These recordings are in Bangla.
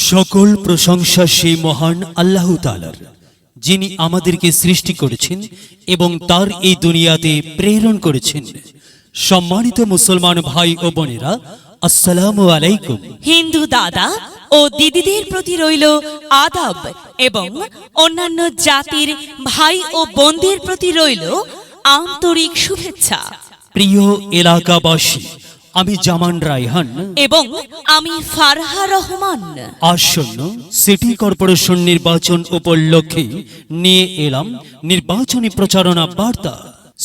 সকল প্রশংসা সেই মহান আল্লাহ তাআলার, যিনি আমাদেরকে সৃষ্টি করেছেন এবং তার এই দুনিয়াতে প্রেরণ করেছেন। সম্মানিত মুসলমান ভাই ও বোনেরা, আসসালামু আলাইকুম। হিন্দু দাদা ও দিদিদের প্রতি রইল আদাব এবং অন্যান্য জাতির ভাই ও বোনদের প্রতি রইল আন্তরিক শুভেচ্ছা। প্রিয় এলাকাবাসী, আমি জামান রায়হান এবং আমি ফারহা রহমান। আসন্ন সিটি কর্পোরেশন নির্বাচন উপলক্ষে নিয়ে এলাম নির্বাচনী প্রচারণা বার্তা।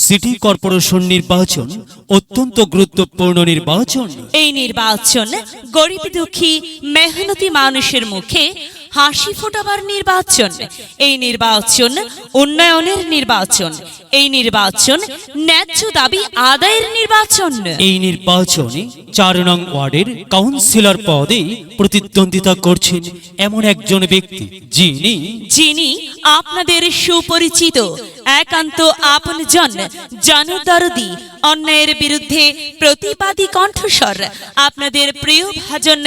সিটি কর্পোরেশন নির্বাচন অত্যন্ত গুরুত্বপূর্ণ নির্বাচন। এই নির্বাচন গরিব দুঃখী মেহনতি মানুষের মুখে হাসি ফোটাবার নির্বাচন। এই নির্বাচন উন্নয়নের নির্বাচন। এই নির্বাচন ন্যায্য দাবি আদায়ের নির্বাচন। এই নির্বাচনে ৪ নং ওয়ার্ডের কাউন্সিলর পদে প্রতিদ্বন্দ্বিতা করছেন এমন একজন ব্যক্তি যিনি আপনাদের সুপরিচিত একান্ত আপনজন, জনদরদি, অন্যায়ের বিরুদ্ধে প্রতিবাদী কণ্ঠস্বর, আপনাদের প্রিয় ভাজন,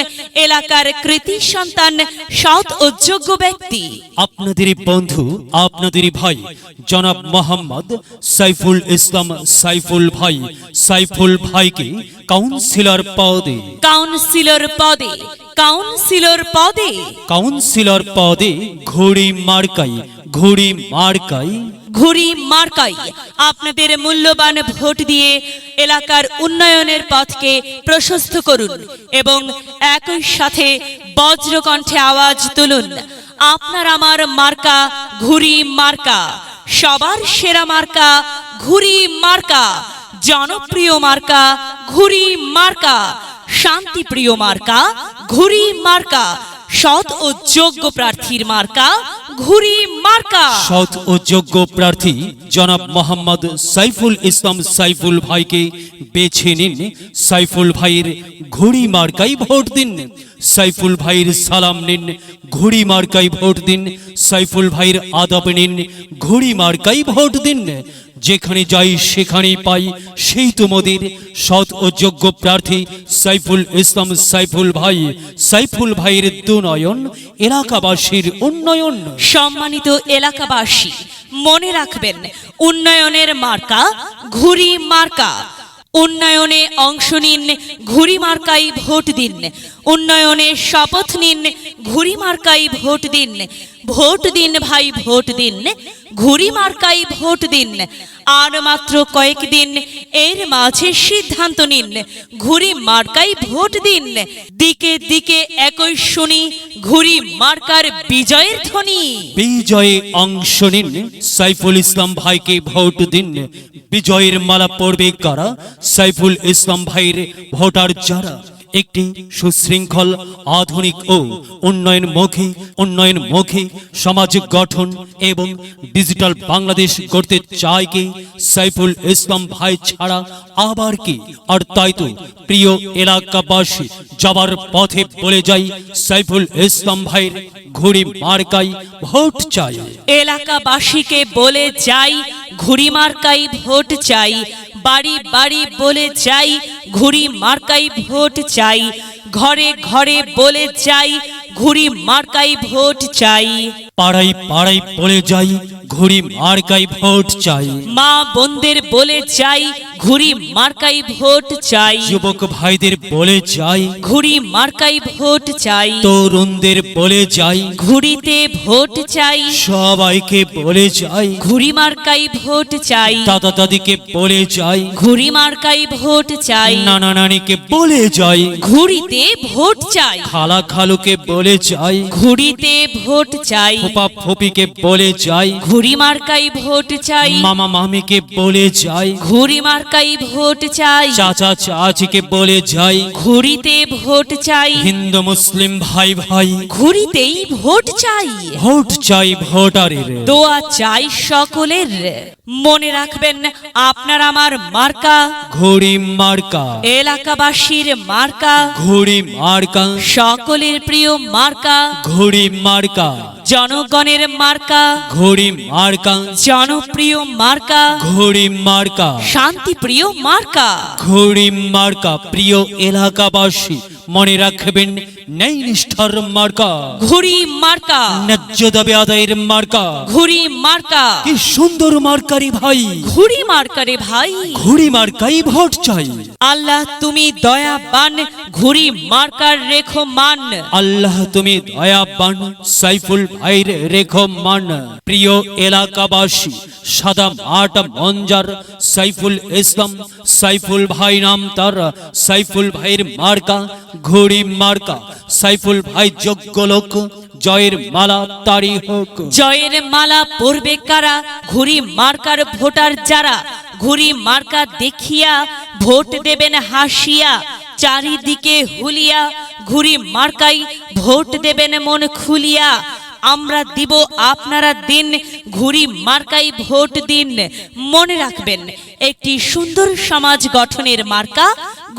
এলাকার কৃতি সন্তান, সৎ ও যোগ্য ব্যক্তি, আপনাদের বন্ধু, আপনাদের ভাই জনাব মোহাম্মদ সাইফুল ইসলাম সাইফুল ভাইকে কাউন্সিলর পদে ঘুড়ি মার্কাই আপনাদের মূল্যবান ভোট দিয়ে এলাকার উন্নয়নের পথকে প্রশস্ত করুন এবং একই সাথে বজ্রকণ্ঠে আওয়াজ তুলুন, আপনার আমার মার্কা ঘুড়ি মার্কা, সবার সেরা মার্কা ঘুড়ি মার্কা, জনপ্রিয় মার্কা ঘুড়ি মার্কা, শান্তিপ্রিয় মার্কা ঘুড়ি মার্কা, সৎ ও যোগ্য প্রার্থীর মার্কা ঘুড়ি মার্কা। সৎ ও যোগ্য প্রার্থী জনাব মোহাম্মদ সাইফুল ইসলাম সাইফুল ভাইকে বেছে নিন। সাইফুল ভাইয়ের ঘুড়ি মার্কাই ভোট দিন। সাইফুল ভাইয়ের সালাম নিন, ঘুড়ি মার্কাই ভোট দিন। সাইফুল ভাইয়ের আদব নিন, ঘুড়ি মার্কাই ভোট দিন। যেখানে যাই সেখানেই পাই সেই তো মোদের সৎ ও যোগ্য প্রার্থী সাইফুল ইসলাম সাইফুল ভাইয়ের দুনয়ন, এলাকাবাসীর উন্নয়ন। সম্মানিত এলাকাবাসী, মনে রাখবেন, উন্নয়নের মার্কা ঘুড়ি মার্কা। উন্নয়নে অংশ নিন, ঘুড়ি মার্কাই ভোট দিন। উন্নয়নে শপথ নিন, ঘুড়ি মার্কাই ভোট দিন। ভোট দিন ভাই, ভোট দিন, ঘুড়ি মার্কাই ভোট দিন। আর মাত্র কয়েকদিন, এর মাঝে সিদ্ধান্ত নিন, ঘুড়ি মার্কাই ভোট দিন। দিকে দিকে একই শুনি ঘুড়ি মার্কার বিজয়ের ধ্বনি। বিজয়ে অংশ নিন, সাইফুল ইসলাম ভাইকে ভোট দিন। বিজয়ের মালা পড়বে কারা? সাইফুল ইসলাম ভাইয়ের ভোটার যারা একটি সুশৃঙ্খল, আধুনিক ও উন্নয়নমুখী সমাজ গঠন এবং ডিজিটাল বাংলাদেশ গড়তে চায় কে? সাইফুল ইসলাম ভাই ছাড়া আবার কি? আর তাই তো প্রিয় এলাকাবাসী, যাবার পথে বলে যাই, সাইফুল ইসলাম ভাইয়ের ঘুড়ি মার্কাই ভোট চাই। এলাকাবাসীকে বলে যাই, ঘুড়ি মার্কাই ভোট চাই। বাড়ি বাড়ি বলে যাই, ঘুড়ি মার্কাই ভোট চাই। ঘরে ঘরে বলে যাই, ঘুড়ি মার্কাই ভোট চাই। পাড়ায় পাড়ায় বলে যাই, ঘুড়ি মার্কাই ভোট চাই। মা বোনদের বলে যাই, ঘুড়ি মার্কাই ভোট চাই। যুবক ভাইদের বলে যাই, ঘুড়ি মার্কাই ভোট চাই। তরুণদের বলে যাই, ঘুড়িতে ভোট চাই। সবাইকে বলে যাই, ঘুড়ি মার্কাই ভোট চাই। দাদা দাদিকে বলে যাই, ঘুড়ি মার্কাই ভোট চাই। নানা নানিকে বলে যাই, ঘুড়িতে ভোট চাই। খালা খালুকে বলে যাই, ঘুড়িতে ভোট চাই। ফুপা ফুপিকে বলে যাই, ঘুড়ি মার্কাই ভোট চাই। মামা মামিকে বলে যাই, ঘুড়ি মার্কাই ভোট চাই। চাচা চাচিকে বলে যাই, ঘুড়িতে ভোট চাই। হিন্দু মুসলিম ভাই ভাই, ঘুড়িতেই ভোট চাই। ভোট চাই ভোটারের, দোয়া চাই সকলের। মনে রাখবেন, আপনার আমার মার্কা ঘুড়ি মার্কা। এলাকাবাসীর মার্কা ঘুড়ি মার্কা। সকলের প্রিয় মার্কা ঘুড়ি মার্কা। জনগণের মার্কা ঘুড়ি মার্কা। জনপ্রিয় মার্কা ঘুড়ি মার্কা। শান্তিপ্রিয় মার্কা ঘুড়ি মার্কা। প্রিয় এলাকাবাসী, মনে রাখবেন, ন্যায় নিষ্ঠার মার্কা, ঘুড়ি মার্কা, ন্যায্য দাবি আদায়ের মার্কা। ঘুড়ি মার্কা, কি সুন্দর মার্কারি ভাই, ঘুড়ি মার্কারে ভাই। ঘুড়ি মার্কাই ভোট চাই। আল্লাহ তুমি দয়াবান, ঘুড়ি মার্কার রেখো মান। আল্লাহ তুমি দয়াবান, সাইফুল ভাইয়ের রেখো মান। প্রিয় এলাকাবাসী, সাদা মাঠ মঞ্জার সাইফুল ইসলাম, সাইফুল ভাই নাম তার। সাইফুল ভাইয়ের মার্কা ঘুড়ি মার্কা। সাইফুল ভাই যোগ্য লোক, জয়ের মালা তারি হোক। জয়ের মালা পরবে কারা? ঘুড়ি মার্কার ভোটার যারা। ঘুড়ি মার্কা দেখিয়া ভোট দেবেন হাসিয়া, চারিদিকে হুলিয়া। ঘুড়ি মার্কাই ভোট দেবেন মন খুলিয়া। আমরা দিব আপনারা দিন, ঘুড়ি মার্কাই ভোট দিন। মনে রাখবেন, একটি সুন্দর সমাজ গঠনের মার্কা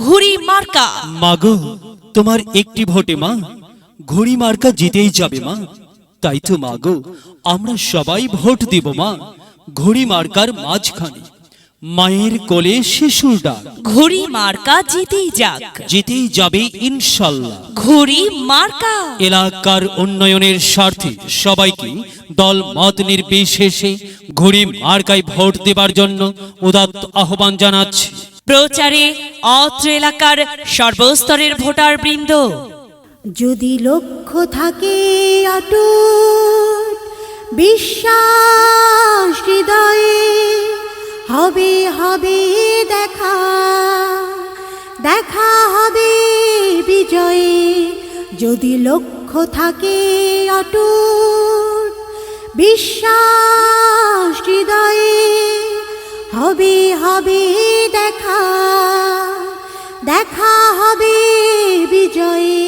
ঘুড়ি মার্কা। মাগো, তোমার একটি ভোটে মা ঘুড়ি মার্কা জিতেই যাবে মা। তাই তো মাগো, আমরা সবাই ভোট দিব মা ঘুড়ি মার্কার মাঝখানে। মায়ের কোলে শিশুর ডাক, ঘুড়ি মার্কা জিতেই যাক, জিতেই যাবে ইনশাল্লাহ। ঘুড়ি মার্কা। এলাকার উন্নয়নের স্বার্থে সবাইকে দল মত নির্বিশেষে ঘুড়ি মার্কায় ভোট দেবার জন্য উদাত্ত আহ্বান জানাচ্ছি। প্রচারে অত্র এলাকার সর্বস্তরের ভোটার বৃন্দ। যদি লক্ষ্য থাকে অটুট, বিশ্বাস হৃদয়ে, হবে হবে দেখা, দেখা হবে বিজয়ে। যদি লক্ষ্য থাকে অটুট, বিশ্বাস হৃদয়ে, হবে হবে দেখা, দেখা হবে বিজয়ে।